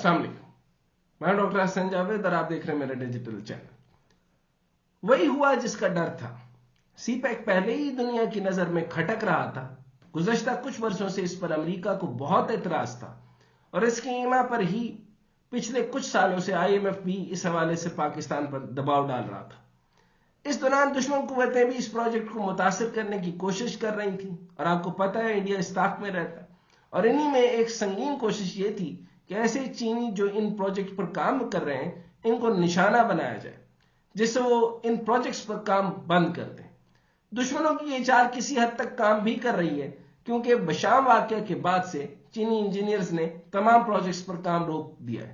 अस्सलाम वालेकुम, मैं डॉक्टर हसन जावेद और आप देख रहे हैं मेरा डिजिटल चैनल। वही हुआ जिसका डर था। सीपैक पहले ही दुनिया की नजर में खटक रहा था। गुज़श्ता कुछ वर्षों से इस पर अमेरिका को बहुत एतराज था और इसकी ईमा पर ही पिछले कुछ सालों से IMF भी इस हवाले से पाकिस्तान पर दबाव डाल रहा था। इस दौरान दुश्मन कुव्वतें भी इस प्रोजेक्ट को मुतासिर करने की कोशिश कर रही थी और आपको पता है इंडिया इस ताक में रहता है और इन्हीं में एक संगीन कोशिश ये थी कि ऐसे चीनी जो इन प्रोजेक्ट पर काम कर रहे हैं इनको निशाना बनाया जाए जिससे वो इन प्रोजेक्ट्स पर काम बंद कर दें। दुश्मनों की ये चाल किसी हद तक काम भी कर रही है क्योंकि बशाम वाकया के बाद से चीनी इंजीनियर्स ने तमाम प्रोजेक्ट्स पर काम रोक दिया है।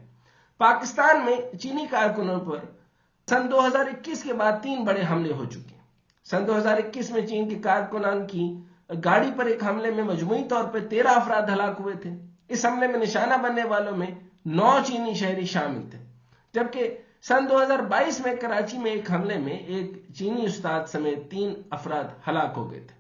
पाकिस्तान में चीनी कारकुनों पर सन 2021 के बाद 3 बड़े हमले हो चुके हैं। सन 2021 में चीन के कारकुनान की गाड़ी पर एक हमले में मजमूई तौर पर 13 अफराद हलाक हुए थे। इस हमले में निशाना बनने वालों में 9 चीनी शहरी शामिल थे, जबकि सन 2022 में कराची में एक हमले में एक चीनी उस्ताद समेत 3 अफराद हलाक हो गए थे।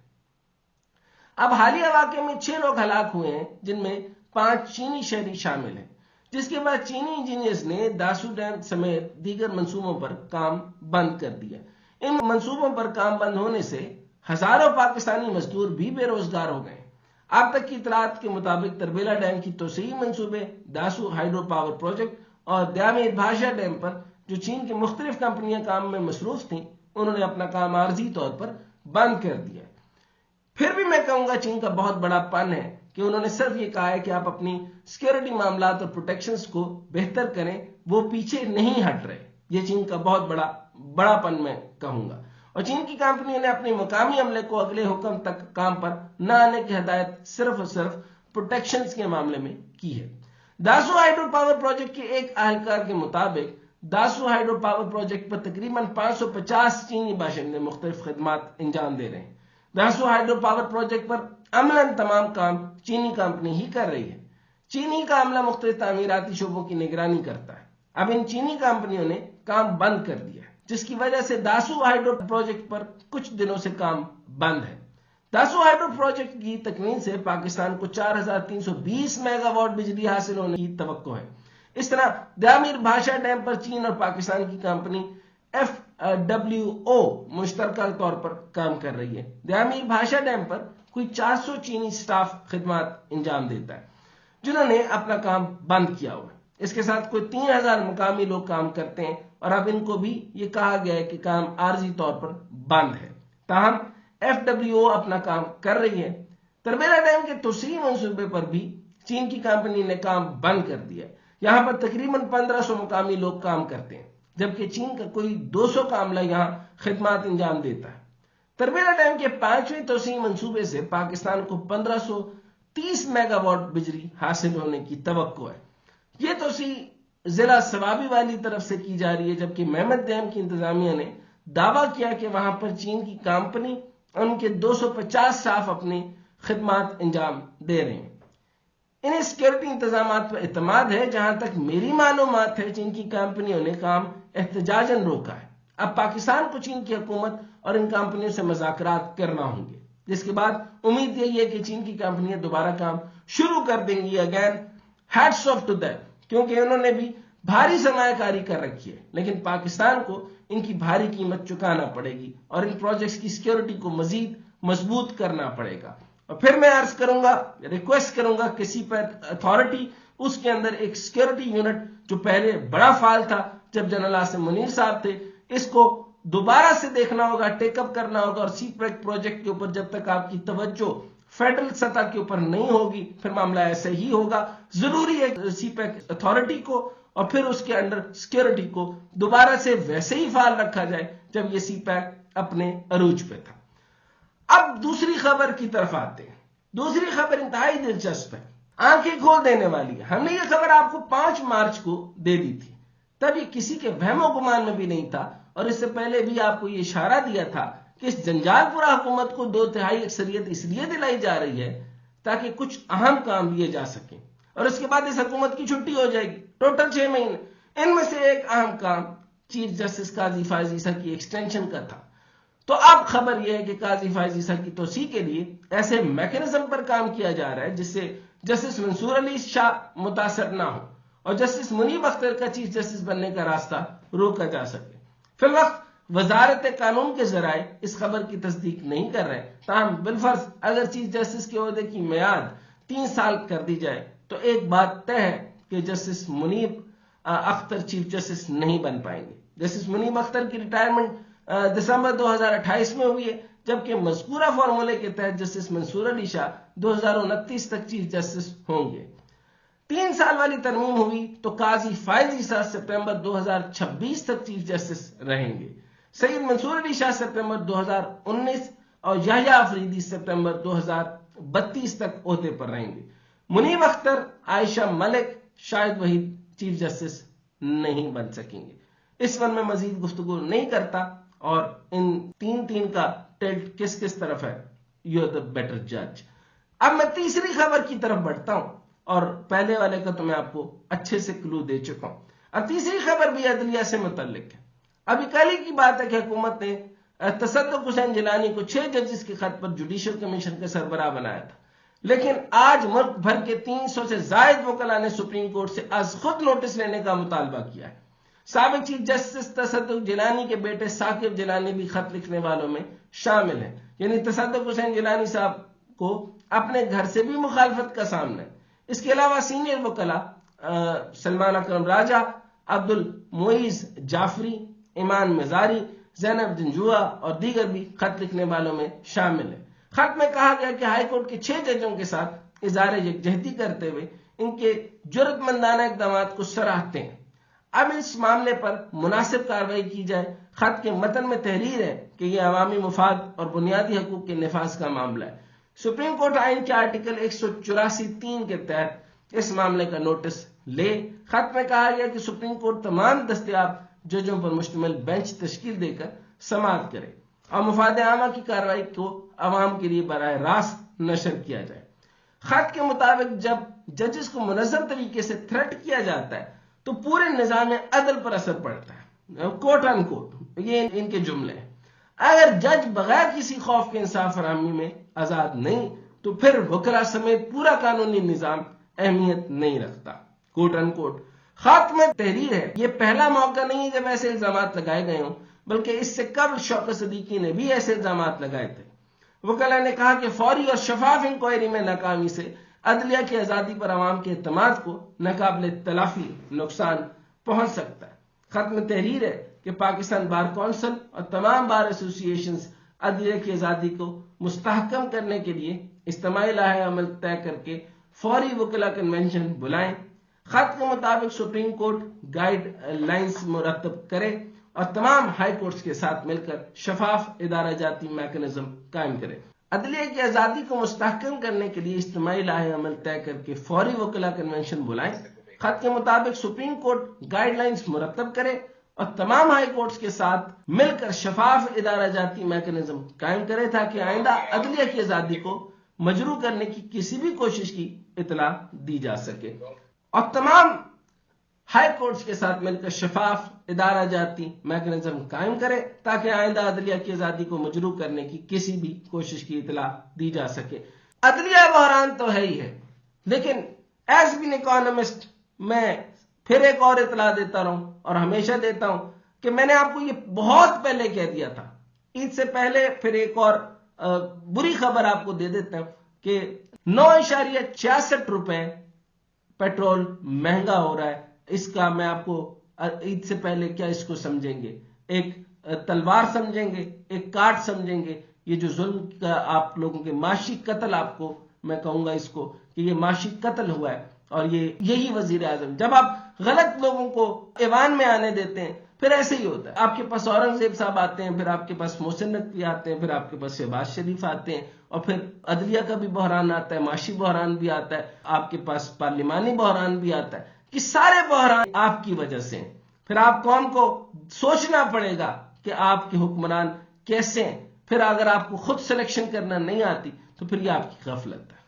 अब हालिया वाकये में 6 लोग हलाक हुए हैं जिनमें 5 चीनी शहरी शामिल हैं, जिसके बाद चीनी इंजीनियर्स ने दासू डैम समेत दीगर मंसूबों पर काम बंद कर दिया। इन मंसूबों पर काम बंद होने से हजारों पाकिस्तानी मजदूर भी बेरोजगार हो गए। अब तक की इतलात के मुताबिक तरबेला डैम की तोसीई मंसूबे, दासू हाइड्रो पावर प्रोजेक्ट और दयामीर भाषा डैम पर जो चीन की मुख्तलिफ कंपनियां काम में मसरूफ थीं, उन्होंने अपना काम आर्जी तौर पर बंद कर दिया। फिर भी मैं कहूंगा चीन का बहुत बड़ा पन है कि उन्होंने सिर्फ ये कहा है कि आप अपनी सिक्योरिटी मामलात और प्रोटेक्शंस को बेहतर करें, वो पीछे नहीं हट रहे। ये चीन का बहुत बड़ापन मैं कहूंगा। और चीन की कंपनियों ने अपने मुकामी अमले को अगले हुक्म तक काम पर न आने की हिदायत सिर्फ और सिर्फ प्रोटेक्शंस के मामले में की है। दासू हाइड्रो पावर प्रोजेक्ट के एक अहलकार के मुताबिक दासू हाइड्रो पावर प्रोजेक्ट पर तकरीबन 550 चीनी बाशिंदे मुख्तलिफ खिदमात अंजाम दे रहे हैं। दासू हाइड्रो पावर प्रोजेक्ट पर अमलन तमाम काम चीनी कंपनी ही कर रही है। चीनी का अमला मुख्तलिफ तामीराती शोबों की निगरानी करता है। अब इन चीनी कंपनियों ने काम बंद कर दिया, जिसकी वजह से दासू हाइड्रो प्रोजेक्ट पर कुछ दिनों से काम बंद है। दासू हाइड्रो प्रोजेक्ट की तकमील से पाकिस्तान को 4320 मेगावाट बिजली हासिल होने की तवक्को है। इस तरह दयामीर भाषा डैम पर चीन और पाकिस्तान की कंपनी FWO मुश्तरका तौर पर काम कर रही है। दयामीर भाषा डैम पर कोई 400 चीनी स्टाफ खिदमात अंजाम देता है जिन्होंने अपना काम बंद किया हुआ है। इसके साथ कोई 3000 मुकामी लोग काम करते हैं और अब इनको भी ये कहा गया है कि काम आर्जी तौर पर बंद है। ताहम FWO अपना काम कर रही है। तरबेला डैम के तोसीई मंसूबे पर भी चीन की कंपनी ने काम बंद कर दिया। यहां पर तकरीबन 1500 मुकामी लोग काम करते हैं, जबकि चीन का कोई 200 का अमला यहां खिदमात अंजाम देता है। तरबेला डैम के 5वें तोसीई मंसूबे से पाकिस्तान को 1530 मेगावाट बिजली हासिल होने की तवक्को है। यह तोसीई जिला सवाबी वाली तरफ से की जा रही है, जबकि मेहमद डैम की इंतजामिया ने दावा किया कि वहां पर चीन की कंपनी और उनके 250 स्टाफ अपनी खिदमात अंजाम दे रहे हैं। इन्हें सिक्योरिटी इंतजामात पर एतमाद है। जहां तक मेरी मालूमात है, चीन की कंपनियों ने काम एहतजाजन रोका है। अब पाकिस्तान को चीन की हुकूमत और इन कंपनियों से मुज़ाकरात करना होंगे, जिसके बाद उम्मीद यही है कि चीन की कंपनियां दोबारा काम शुरू कर देंगी। Again hats off to them, क्योंकि उन्होंने भी भारी सरमायाकारी कर रखी है, लेकिन पाकिस्तान को इनकी भारी कीमत चुकाना पड़ेगी और इन प्रोजेक्ट्स की सिक्योरिटी को मजीद मजबूत करना पड़ेगा। और फिर मैं अर्ज करूंगा, रिक्वेस्ट करूंगा किसी पर अथॉरिटी, उसके अंदर एक सिक्योरिटी यूनिट जो पहले बड़ा फाल था जब जनरल आसिम मुनीर साहब थे, इसको दोबारा से देखना होगा, टेकअप करना होगा। और सीपैक प्रोजेक्ट के ऊपर जब तक आपकी तवज्जो फेडरल सतह के ऊपर नहीं होगी, फिर मामला ऐसे ही होगा। जरूरी है सीपैक अथॉरिटी को और फिर उसके अंडर सिक्योरिटी को दोबारा से वैसे ही फाल रखा जाए जब यह सीपैक अपने अरूज पे था। अब दूसरी खबर की तरफ आते हैं। दूसरी खबर इंतहाई दिलचस्प है, आंखें खोल देने वाली है। हमने यह खबर आपको 5 मार्च को दे दी थी, तब ये किसी के वहमो गुमान में भी नहीं था और इससे पहले भी आपको यह इशारा दिया था कि इस जंजालपुरा हुकूमत को 2/3 अक्सरियत इसलिए दिलाई जा रही है ताकि कुछ अहम काम लिए जा सके और इसके बाद इस हुकूमत की छुट्टी हो जाएगी, टोटल 6 महीने। इनमें से एक अहम काम चीफ जस्टिस काजी फायज ईसा की एक्सटेंशन का था। तो अब खबर यह है कि काजी फायज ईसा की तोसी के लिए ऐसे मैकेनिज्म पर काम किया जा रहा है जिससे जस्टिस मंसूर अली शाह मुतासर ना हो اور جسٹس منیب اختر کا چیف جسٹس بننے کا راستہ روکا جا سکے۔ فی الوقت وزارت قانون کے ذرائع اس خبر کی تصدیق نہیں کر رہے، تاہم بالفرض اگر چیف جسٹس کے عہدے کی میعاد 3 سال کر دی جائے تو ایک بات طے ہے کہ جسٹس منیب اختر چیف جسٹس نہیں بن پائیں گے۔ جسٹس منیب اختر کی ریٹائرمنٹ دسمبر 2028 میں ہوئی ہے، جبکہ مذکورہ فارمولے کے تحت جسٹس منصور علی شاہ 2029 تک چیف جسٹس ہوں گے۔ 3 سال والی ترمیم ہوئی تو قاضی فائز عیسیٰ سپٹمبر 2026 تک چیف جسٹس رہیں گے، سید منصور علی شاہ سپٹمبر 2019 اور یحییٰ آفریدی سپٹمبر 2032 تک عہدے پر رہیں گے۔ منیب اختر، عائشہ ملک شاہد وحید چیف جسٹس نہیں بن سکیں گے۔ اس پر میں مزید گفتگو نہیں کرتا، اور ان تین کا ٹلٹ کس کس طرف ہے، یو آر دا بیٹر جج۔ اب میں تیسری خبر کی طرف بڑھتا ہوں، اور پہلے والے کا تو میں آپ کو اچھے سے کلو دے چکا ہوں۔ اب تیسری خبر بھی عدلیہ سے متعلق ہے۔ ابھی کل ہی کی بات ہے کہ حکومت نے تصدق حسین جیلانی کو 6 ججز کے خط پر جوڈیشل کمیشن کا سربراہ بنایا تھا، لیکن آج ملک بھر کے 300 سے زائد وکلاء نے سپریم کورٹ سے از خود نوٹس لینے کا مطالبہ کیا ہے۔ سابق چیف جسٹس تصدق جیلانی کے بیٹے ثاقب جیلانی بھی خط لکھنے والوں میں شامل ہیں، یعنی تصدق حسین جیلانی صاحب کو اپنے گھر سے بھی مخالفت کا سامنا ہے۔ اس کے علاوہ سینئر وکلاء سلمان اکرم راجہ، عبد المعیز جعفری، ایمان مزاری، زینب جنجوعہ اور دیگر بھی خط لکھنے والوں میں شامل ہیں۔ خط میں کہا گیا کہ ہائی کورٹ کے 6 ججوں کے ساتھ اظہار یکجہتی کرتے ہوئے ان کے جرات مندانہ اقدامات کو سراہتے ہیں۔ اب اس معاملے پر مناسب کارروائی کی جائے۔ خط کے متن میں تحریر ہے کہ یہ عوامی مفاد اور بنیادی حقوق کے نفاذ کا معاملہ ہے۔ سپریم کورٹ آئین کے آرٹیکل 184(3) کے تحت اس معاملے کا نوٹس لے۔ خط میں کہا گیا کہ سپریم کورٹ تمام دستیاب ججوں پر مشتمل بینچ تشکیل دے کر سماعت کرے اور مفاد عامہ کی کارروائی کو عوام کے لیے براہ راست نشر کیا جائے۔ خط کے مطابق جب ججز کو منظم طریقے سے تھریٹ کیا جاتا ہے تو پورے نظام عدل پر اثر پڑتا ہے، کوٹ ان کوٹ، یہ ان کے جملے ہیں۔ اگر جج بغیر کسی خوف کے انصاف فراہمی میں آزاد نہیں تو پھر وکلاء سمیت پورا قانونی نظام اہمیت نہیں رکھتا، کوٹ ان کوٹ۔ خط میں تحریر ہے، یہ پہلا موقع نہیں ہے جب ایسے الزامات لگائے گئے ہوں، بلکہ اس سے قبل شوکت صدیقی نے بھی ایسے الزامات لگائے تھے۔ وکلاء نے کہا کہ فوری اور شفاف انکوائری میں ناکامی سے عدلیہ کی آزادی پر عوام کے اعتماد کو ناقابل تلافی نقصان پہنچ سکتا ہے۔ خط میں تحریر ہے کہ پاکستان بار کونسل اور تمام بار ایسوسی ایشنز عدلیہ کی آزادی کو مستحکم کرنے کے لیے اجتماعی لائحہ عمل طے کر کے فوری وکلاء کنونشن بلائیں۔ خط کے مطابق سپریم کورٹ گائیڈ لائنز مرتب کرے اور تمام ہائی کورٹس کے ساتھ مل کر شفاف ادارہ جاتی میکانزم قائم کرے۔ عدلیہ کی آزادی کو مستحکم کرنے کے لیے اجتماعی لائحہ عمل طے کر کے فوری وکلاء کنونشن بلائیں۔ خط کے مطابق سپریم کورٹ گائیڈ لائنز مرتب کرے اور تمام ہائی کورٹس کے ساتھ مل کر شفاف ادارہ جاتی میکانزم قائم کرے تاکہ آئندہ عدلیہ کی آزادی کو مجروح کرنے کی کسی بھی کوشش کی اطلاع دی جا سکے، اور تمام ہائی کورٹس کے ساتھ مل کر شفاف ادارہ جاتی میکانزم قائم کرے تاکہ آئندہ عدلیہ کی آزادی کو مجروح کرنے کی کسی بھی کوشش کی اطلاع دی جا سکے۔ عدلیہ بحران تو ہے ہی ہے، لیکن ایز بین اکانومسٹ میں پھر ایک اور اطلاع دیتا رہوں اور ہمیشہ دیتا ہوں کہ میں نے آپ کو یہ بہت پہلے کہہ دیا تھا، عید سے پہلے پھر ایک اور بری خبر آپ کو دے دیتا ہوں کہ 9.66 روپے پیٹرول مہنگا ہو رہا ہے۔ اس کا میں آپ کو عید سے پہلے کیا اس کو سمجھیں گے، ایک تلوار سمجھیں گے، ایک کاٹ سمجھیں گے، یہ جو ظلم کا آپ لوگوں کے معاشی قتل، آپ کو میں کہوں گا اس کو کہ یہ معاشی قتل ہوا ہے، اور یہی وزیر اعظم جب آپ غلط لوگوں کو ایوان میں آنے دیتے ہیں پھر ایسے ہی ہوتا ہے۔ آپ کے پاس اورنگزیب صاحب آتے ہیں، پھر آپ کے پاس محسن نقوی آتے ہیں، پھر آپ کے پاس شہباز شریف آتے ہیں، اور پھر عدلیہ کا بھی بحران آتا ہے، معاشی بحران بھی آتا ہے، آپ کے پاس پارلیمانی بحران بھی آتا ہے، کہ سارے بحران آپ کی وجہ سے ہیں۔ پھر آپ قوم کو سوچنا پڑے گا کہ آپ کے حکمران کیسے ہیں۔ پھر اگر آپ کو خود سلیکشن کرنا نہیں آتی تو پھر یہ آپ کی غفلت ہے۔